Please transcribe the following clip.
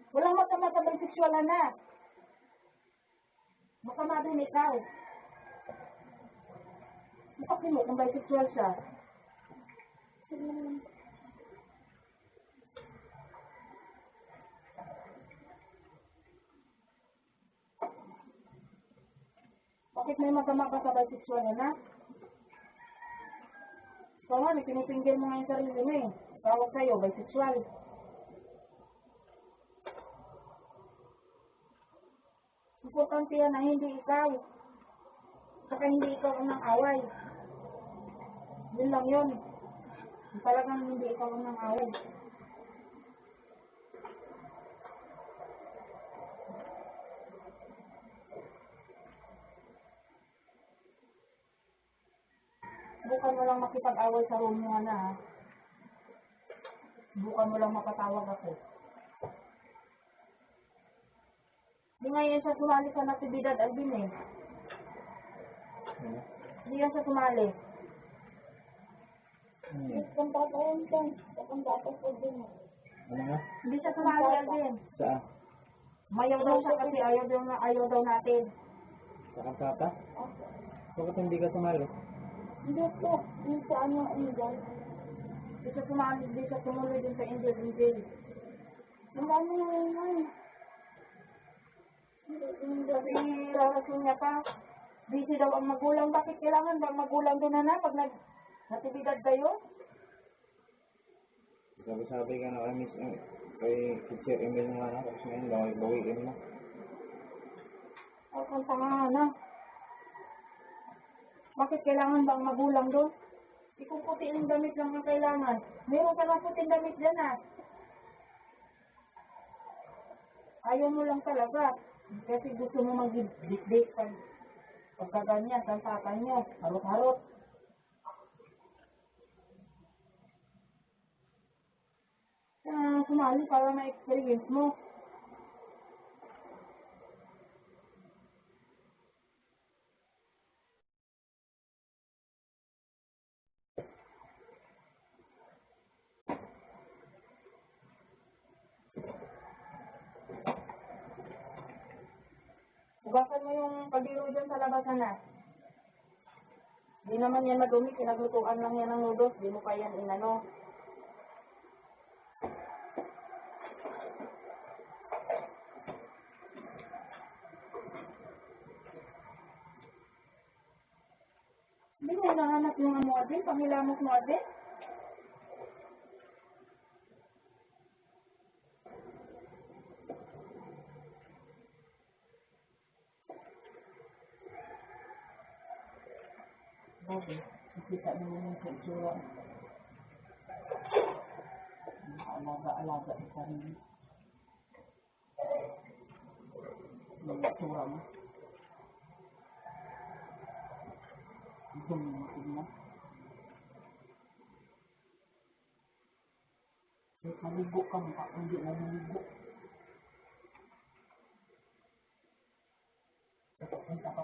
Walang masama sa bisexual, anak. Masama din ikaw. Bakit mo kung bisexual siya? Bakit may masama ka sa bisexual, anak? Ikaw nga, pinipinggil mo nga yung sarili mo eh. Tawag sa'yo, bisexual. Importante yan na hindi ikaw. Saka hindi ikaw ang away. Yun lang yun. Talagang hindi ikaw ang away. Bukan mo lang makipag-away sa room mo na ha. Bukan mo lang mapatawag ako. Hindi nga yan siya sumali sa natibidad, Alvin eh. Hindi yan siya sumali. Kung tatayin ka, kung tatayin din mo. Ano nga? Hindi siya sumali, Alvin. Saan? Mayaw daw siya kasi ayaw daw natin. Sa kantata? Bakit hindi ka sumali? Hindi po. Yung sa ano, Angel. Hindi siya sumali, hindi siya tumuloy din sa Angel. Marami na yun. Kasi rason niya pa. Busy daw ang magulang. Bakit kailangan ba ang magulang doon na pag natibidad kayo? Sabi ka na kay Miss kay Teacher Emil nga na, tapos ngayon bawiin mo. Ang tanga na. Bakit kailangan ba ang magulang doon? Kung puti yung damit lang ang kailangan. Meron ka lang puting damit dyan ha. Ayaw mo lang talaga. Kasi gusto mo mag-date pagka ganyan, tantatan nyo, harot-harot. Sumali para ma-experience mo. Hugasan mo yung pagdiro dyan sa labasan na. Di naman yan madumi, pinaglutuan lang yan ng noodles, di mo pa yan inano. Hindi mo nahanap yung ano din, panghilamok mo din. Okay, nakita naman yung sa itsura. Alaga-alaga sa sarili. Yung itsura mo. Dumimatig na. Naligo ka mo, hindi na naligo. Punta ka